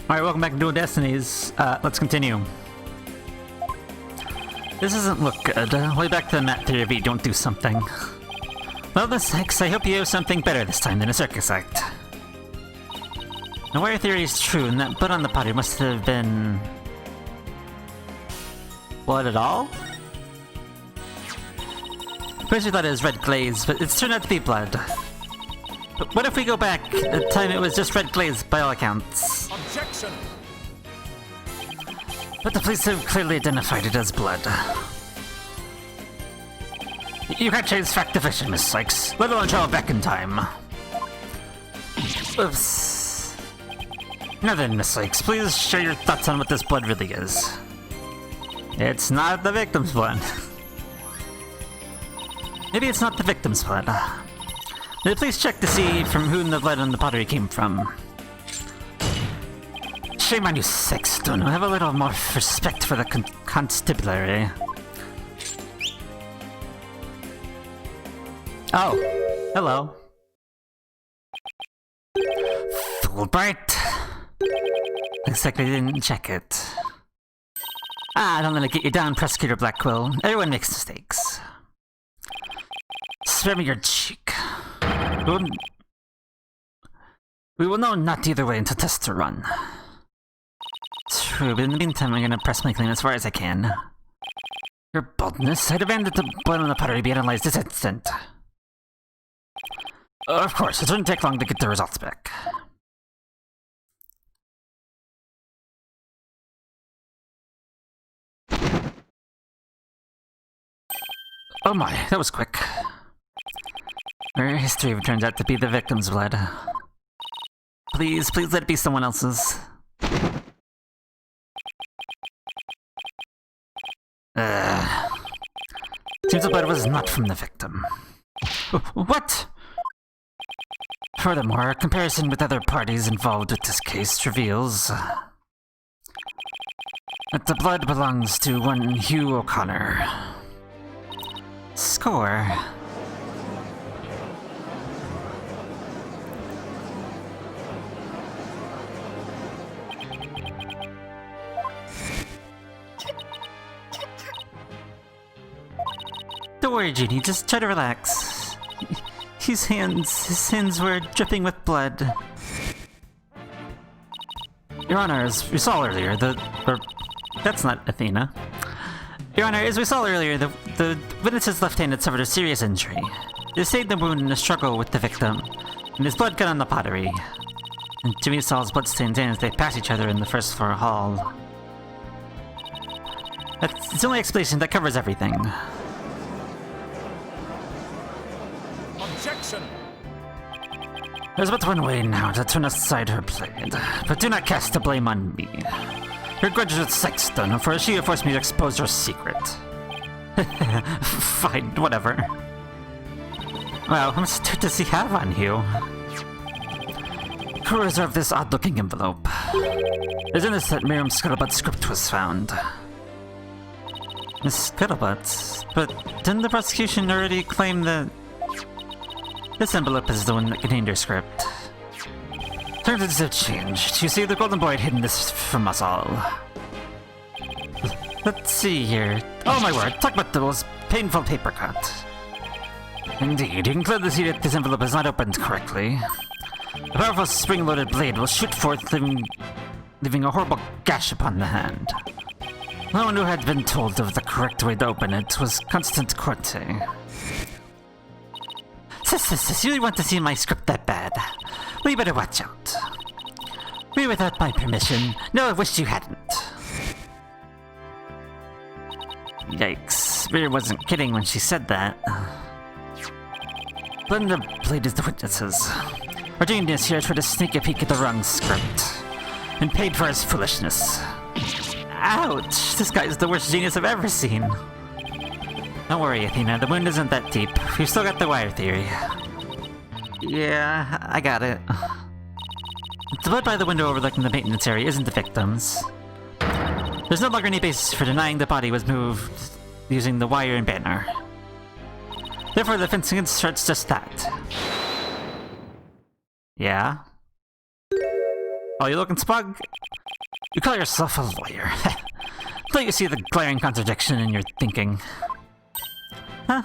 Alright, welcome back to Destinies. Let's continue. This doesn't look good. Way back to the mat theory if you don't do something. Well, this hex, I hope you have something better this time than a circus act. The wire theory is true, and that blood on the pottery must have been... blood at all? First we thought it was red glaze, but it's turned out to be blood. But what if we go back? At the time it was just red glaze by all accounts. Objection! But the police have clearly identified it as blood. You can't change fact division, Miss Sykes, let alone travel back in time. Oops. Now then, Miss Sykes, please share your thoughts on what this blood really is. It's not the victim's blood. Maybe it's not the victim's blood. Please check to see from whom the blood on the pottery came from. Shame on you, Sexton. Have a little more respect for the constabulary. Oh, hello. Fulbright. Looks like they didn't check it. Don't let it get you down, Prosecutor Blackwell. Everyone makes mistakes. Spare me your cheek. We will know not either way until tests are run. True, but in the meantime I'm gonna press my claim as far as I can. Your boldness, I demand that the blood on the pottery be analyzed this instant. Of course, it shouldn't take long to get the results back. Oh my, that was quick. Our history turns out to be the victim's blood. Please let it be someone else's. Seems the blood was not from the victim. What? Furthermore, a comparison with other parties involved with this case reveals that the blood belongs to one Hugh O'Connor. Score. Don't worry, Jeannie, just try to relax. His hands were dripping with blood. Your Honor, as we saw earlier, that's not Athena. Your Honor, as we saw earlier, the witness's left hand had suffered a serious injury. He sustained the wound in a struggle with the victim, and his blood got on the pottery. And Jimmy saw his bloodstained hands, they passed each other in the first floor hall. That's the only explanation that covers everything. Objection! There's but one way now to turn aside her blade, but do not cast the blame on me. Your grudge with Sexton, for she forced me to expose your secret. Fine, whatever. Well, how much dirt does he have on you? Who reserved this odd-looking envelope? It's in this that Miriam Scuttlebutt's script was found. Miss Scuttlebutt? But didn't the prosecution already claim that this envelope is the one that contained your script? Terms have changed. You see, the Golden Boy had hidden this from us all. Let's see here. Oh my word, talk about the most painful paper cut. Indeed, you can clearly see that this envelope is not opened correctly. A powerful spring-loaded blade will shoot forth, leaving a horrible gash upon the hand. No one who had been told of the correct way to open it was Constant Corte. Sis, you really want to see my script that bad? Well, you better watch out. Read without my permission. No, I wish you hadn't. Yikes. Miriam wasn't kidding when she said that. Blend the blade is the witnesses. Our genius here tried to sneak a peek at the wrong script, and paid for his foolishness. Ouch! This guy is the worst genius I've ever seen. Don't worry, Athena, the wound isn't that deep. We've still got the wire theory. Yeah, I got it. The blood by the window overlooking the maintenance area isn't the victim's. There's no longer any basis for denying the body was moved using the wire and banner. Therefore, the fencing inserts just that. Yeah? Oh, you looking smug? You call yourself a lawyer. Don't you see the glaring contradiction in your thinking? Huh?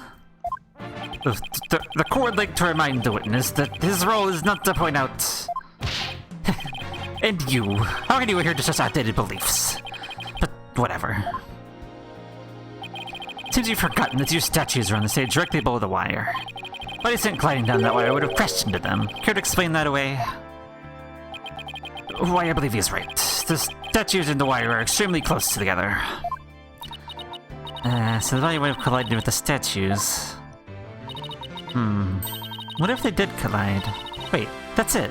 The court would like to remind the witness that his role is not to point out... And you, how can you adhere to such outdated beliefs? But whatever. Seems you've forgotten that two statues are on the stage directly below the wire. But I sent gliding down that wire would have crashed into them. Care to explain that away? Why, I believe he's right. The statues and the wire are extremely close together. So the body would have collided with the statues. What if they did collide? Wait, that's it.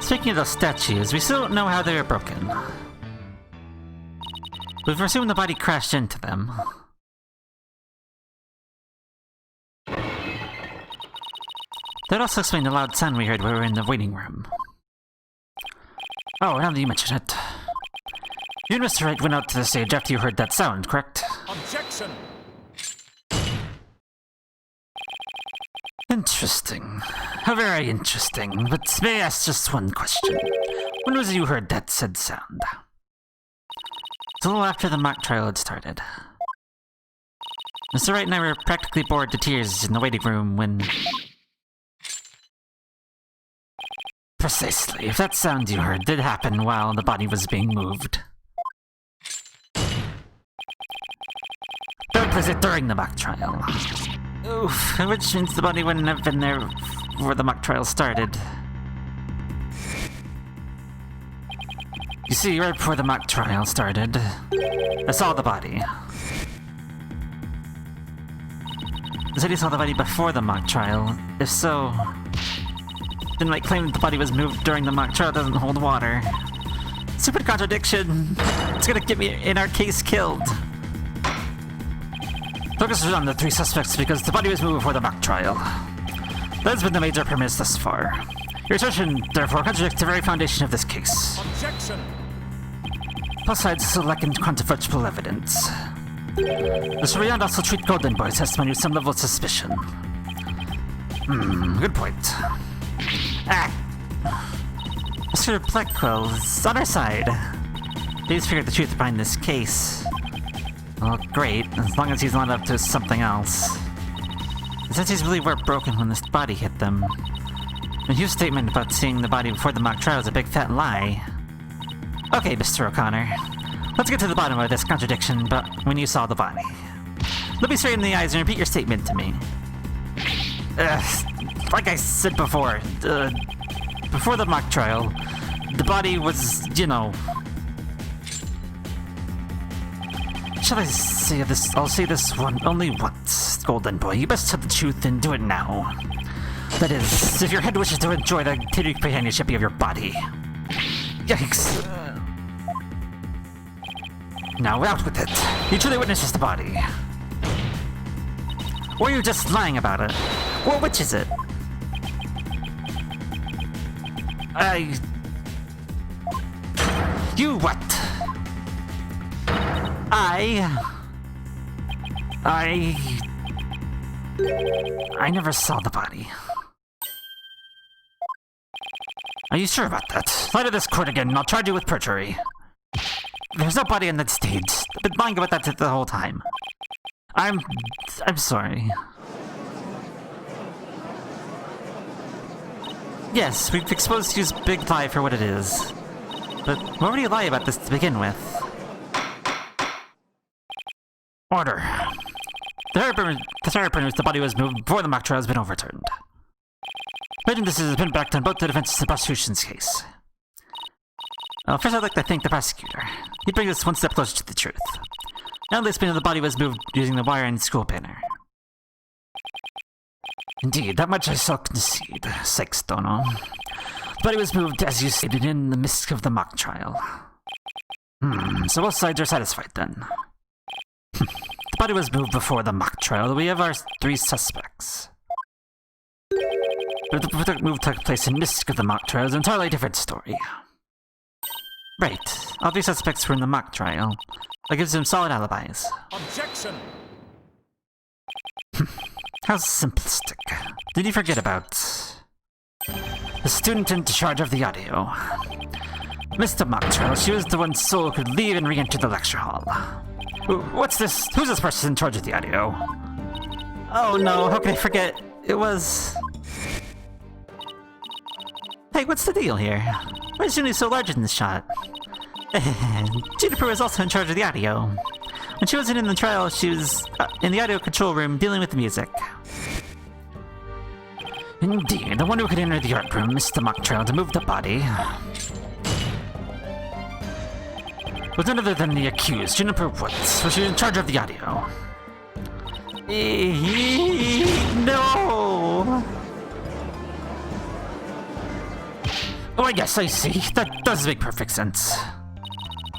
Speaking of those statues, we still don't know how they were broken. We've assumed the body crashed into them. That also explained the loud sound we heard when we were in the waiting room. Oh, now that you mention it. You and Mr. Wright went out to the stage after you heard that sound, correct? Objection! Interesting. How very interesting. But may I ask just one question? When was it you heard that said sound? It's a little after the mock trial had started. Mr. Wright and I were practically bored to tears in the waiting room when... Precisely. If that sound you heard did happen while the body was being moved. That was it during the mock trial. Oof, which means the body wouldn't have been there before the mock trial started. You see, right before the mock trial started, I saw the body. You said you saw the body before the mock trial. If so, then my claim that the body was moved during the mock trial doesn't hold water. Stupid contradiction! It's gonna get me in our case killed. Focus on the three suspects because the body was moved before the mock trial. That has been the major premise thus far. Your assertion, therefore, contradicts the very foundation of this case. Objection! Plus sides still lack incontrovertible evidence. Mr. Beyond also treat Golden Boy's testimony with some level of suspicion. Good point. Mr. Blackwell is on our side. He's figured the truth behind this case. Well, great, as long as he's not up to something else. The statues really were broken when this body hit them. And Hugh's statement about seeing the body before the mock trial is a big fat lie. Okay, Mr. O'Connor. Let's get to the bottom of this contradiction, but when you saw the body. Look me straight in the eyes and repeat your statement to me. Like I said before, before the mock trial, the body was, you know... Shall I say this? I'll say this one only once, Golden Boy. You best tell the truth and do it now. That is, if your head wishes to enjoy the continued companionship of your body. Yikes. Now out with it. You truly witnessed the body. Or are you just lying about it? Well, which is it? You what? I never saw the body. Are you sure about that? Lie to this court again and I'll charge you with perjury. There's no body on that stage. I've been lying about that the whole time. I'm sorry. Yes, we've exposed Hugh's big lie for what it is. But why would he lie about this to begin with? Order. The third proves the body was moved before the mock trial has been overturned. Imagine this has been backed on both the defense and the prosecution's case. First I'd like to thank the prosecutor. He brings us one step closer to the truth. Now they explain that the body was moved using the wire and screw banner. Indeed, that much I shall concede, Sextono. The body was moved, as you stated, in the midst of the mock trial. So both sides are satisfied then. The body was moved before the mock trial. We have our three suspects. But the move took place in midst of the mock trial is an entirely different story. Right. All three suspects were in the mock trial. That gives them solid alibis. Objection! How simplistic. did you forget about the student in charge of the audio? Mr. Mocktrail, she was the one soul who could leave and re-enter the lecture hall. What's this? Who's this person in charge of the audio? Oh no, how can I forget? It was... Hey, what's the deal here? Why is Junie so large in this shot? Juniper was also in charge of the audio. When she wasn't in the trial, she was in the audio control room dealing with the music. Indeed, the one who could enter the art room, Mr. Mocktrail, to move the body was none other than the accused, Juniper Woods, so she was in charge of the audio. No! Oh, yes, I see. That does make perfect sense.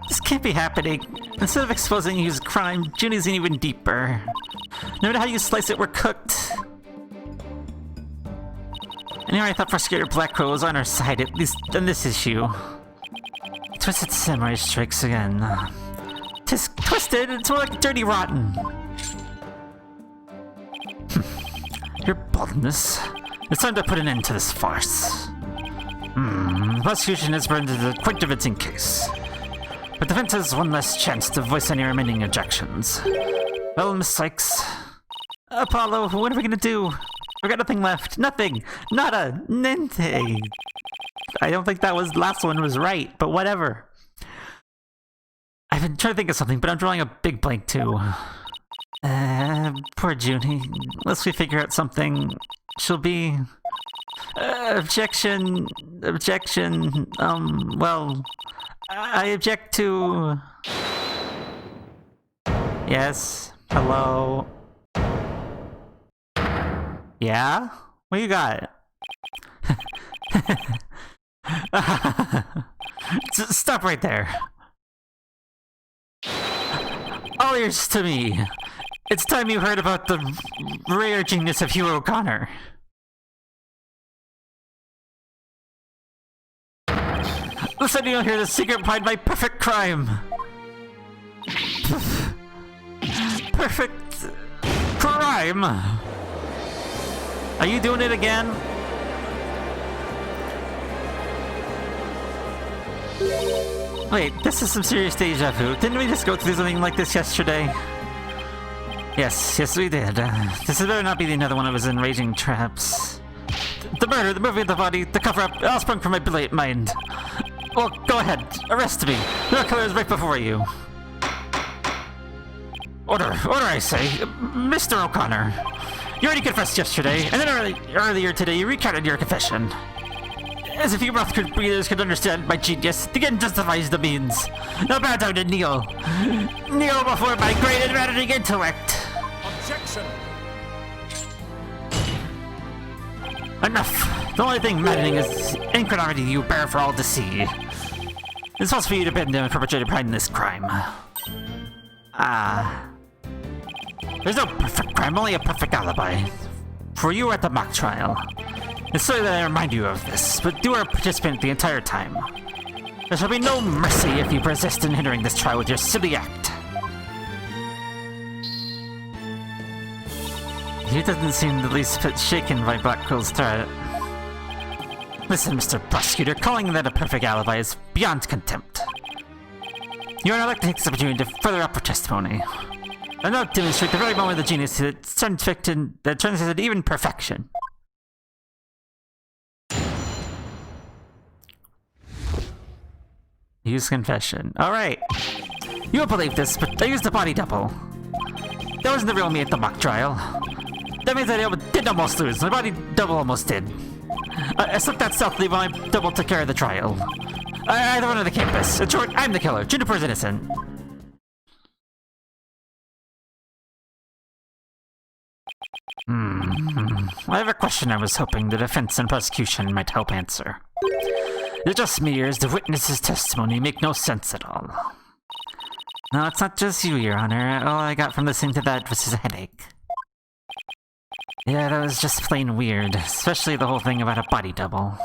This can't be happening. Instead of exposing Hugh's crime, Junie's in even deeper. No matter how you slice it, we're cooked. Anyway, I thought Prosecutor Blackcrow was on our side, at least on this issue. Twisted Samurai strikes again. Tis twisted, it's more like dirty rotten. Your boldness. It's time to put an end to this farce. The prosecution has presented a quite convincing case. But the defense has one last chance to voice any remaining objections. Well, Miss Sykes. Apollo, what are we gonna do? We've got nothing left. Nothing! Nada! Niente! I don't think that last one was right, but whatever. I've been trying to think of something, but I'm drawing a big blank too. Poor Junie. Unless we figure out something, she'll be... objection... well... I object to... Yes? Hello? Yeah? What you got? Stop right there. All ears to me. It's time you heard about the rare genius of Hugh O'Connor. Listen, you'll hear the secret behind my perfect crime. Perfect crime. Are you doing it again? Wait, this is some serious deja vu. Didn't we just go through something like this yesterday? Yes, we did. This had better not be another one of his enraging traps. The murder, the moving of the body, the cover-up, it all sprung from my brilliant mind. Well, go ahead, arrest me. The killer is right before you. Order, I say. Mr. O'Connor. You already confessed yesterday, and then earlier today you recounted your confession. As if you mouth breathers could understand my genius, the end justifies the means. Now bow down and kneel. Kneel before my great and maddening intellect. Objection! Enough! The only thing maddening is incriminating you bear for all to see. It's possible for you to bend and perpetrate behind this crime. There's no perfect crime, only a perfect alibi. For you at the mock trial. It's silly that I remind you of this, but you are a participant the entire time. There shall be no mercy if you persist in hindering this trial with your silly act. He doesn't seem the least bit shaken by Blackquill's threat. Listen, Mr. Prosecutor, calling that a perfect alibi is beyond contempt. You are not like to take this opportunity to further up your testimony. And now demonstrate the very moment the genius that turns into even perfection. Use confession. Alright. You won't believe this, but I used a body double. That wasn't the real me at the mock trial. That means I did almost lose. My body double almost did. I slipped that stealthily while my double took care of the trial. I run to the campus. In short, I'm the killer. Juniper's innocent. I have a question I was hoping the defense and prosecution might help answer. It's just me, or does the witness's testimony make no sense at all? No, it's not just you, Your Honor. All I got from listening to that was a headache. Yeah, that was just plain weird, especially the whole thing about a body double.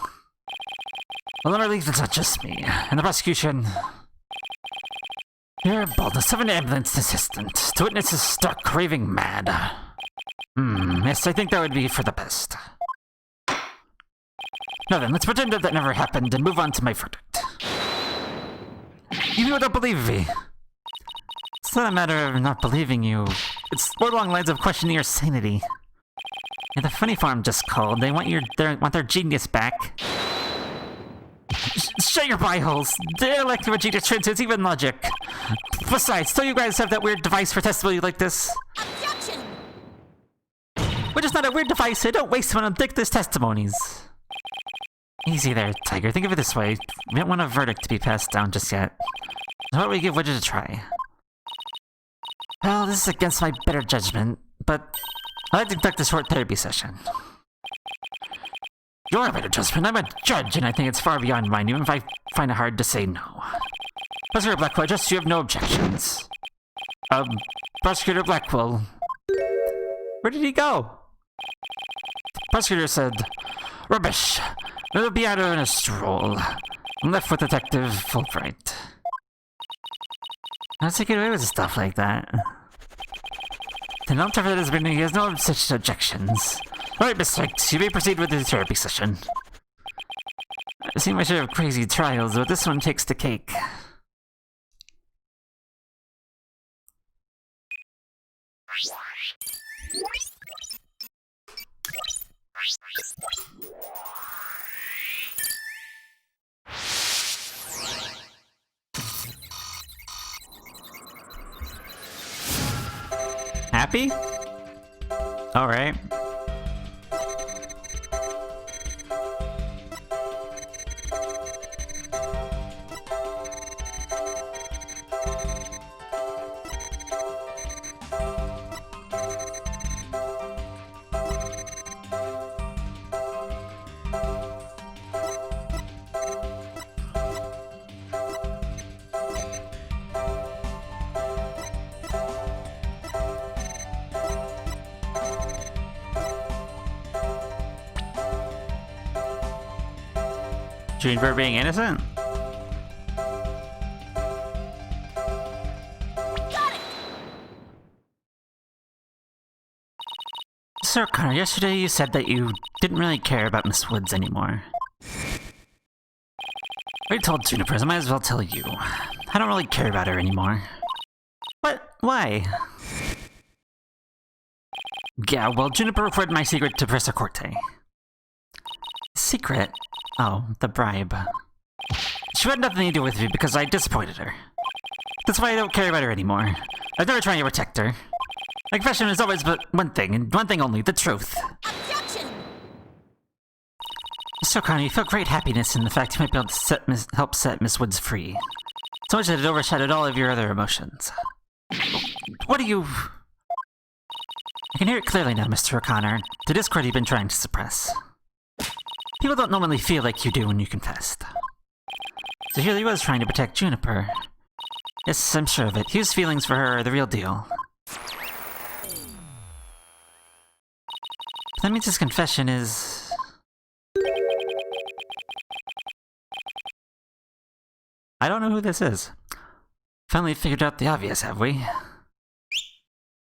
Well, then I believe it's not just me, and the prosecution... Your boldness of an ambulance assistant to witness is stark raving mad. Yes, I think that would be for the best. Now then, let's pretend that that never happened and move on to my verdict. You don't believe me. It's not a matter of not believing you. It's more along the lines of questioning your sanity. Yeah, the funny farm just called. They want their genius back. Shut your pie holes. Their lack of a genius transcends even logic. Besides, don't you guys have that weird device for testimony like this? Objection! Which is not a weird device, so don't waste one on ridiculous testimonies. Easy there, Tiger. Think of it this way. We don't want a verdict to be passed down just yet. How about we give Widget a try? Well, this is against my better judgment, but I'd like to conduct a short therapy session. Your better judgment? I'm a judge, and I think it's far beyond mine, even if I find it hard to say no. Prosecutor Blackwell, I trust you have no objections. Prosecutor Blackwell. Where did he go? The prosecutor said, rubbish. It'll be out on a stroll. I'm left with Detective Wright. How does he get away with stuff like that? The non-interpreter has been, he has no such objections. Alright, Miss Wright, you may proceed with the therapy session. I've seen my share of crazy trials, but this one takes the cake. Happy? Alright. Juniper being innocent? Sir Connor, yesterday you said that you didn't really care about Miss Woods anymore. I told Juniper, I might as well tell you. I don't really care about her anymore. What? Why? Yeah, well, Juniper reported my secret to Professor Corte. Secret? Oh, the bribe. She had nothing to do with me because I disappointed her. That's why I don't care about her anymore. I've never tried to protect her. My confession is always but one thing, and one thing only, the truth. Objection! Mr. O'Connor, you felt great happiness in the fact you might be able to help set Miss Woods free. So much that it overshadowed all of your other emotions. What do you... I can hear it clearly now, Mr. O'Connor. The discord you've been trying to suppress. People don't normally feel like you do when you confessed. So here he was trying to protect Juniper. Yes, I'm sure of it. Hugh's feelings for her are the real deal. That means his confession is... I don't know who this is. Finally figured out the obvious, have we?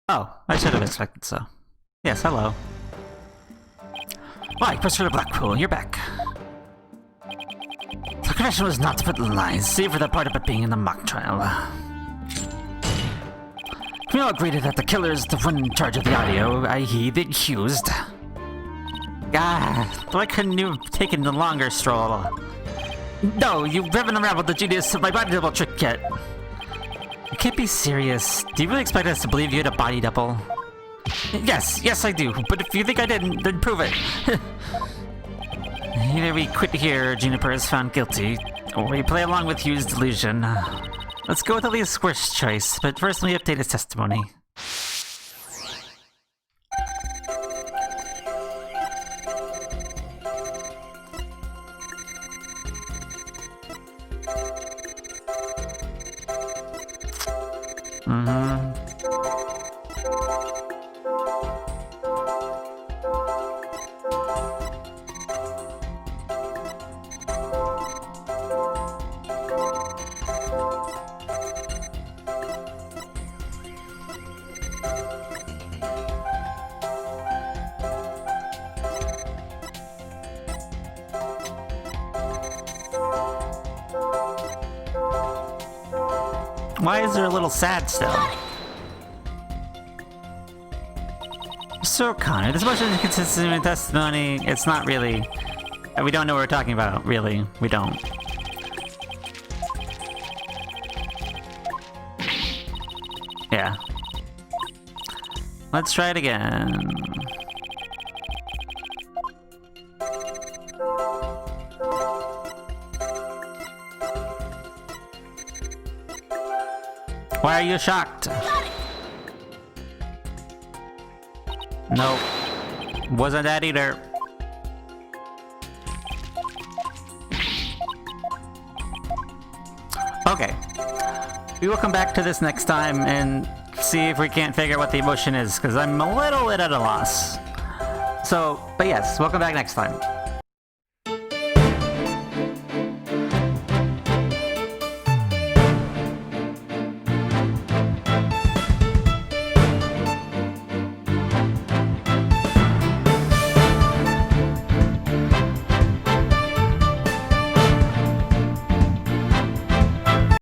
Oh, I should have expected so. Yes, hello. Why, Professor Blackpool, you're back. The confession was not to put lies, save for the part of it being in the mock trial. We all agreed that the killer is the one in charge of the audio, i.e. the accused. Ah, why couldn't you have taken the longer stroll? No, you haven't unraveled the genius of my body double trick yet. You can't be serious. Do you really expect us to believe you had a body double? Yes, I do. But if you think I didn't, then prove it. Either we quit here, or Juniper is found guilty, or we play along with Hugh's delusion. Let's go with the least worst choice, but first let me update his testimony. Why is there a little sad still? So kind. This much inconsistency in testimony, it's not really... We don't know what we're talking about, really. We don't. Yeah. Let's try it again. Why are you shocked? Nope. Wasn't that either. Okay. We will come back to this next time and see if we can't figure out what the emotion is, because I'm a little bit at a loss. So, but yes, welcome back next time.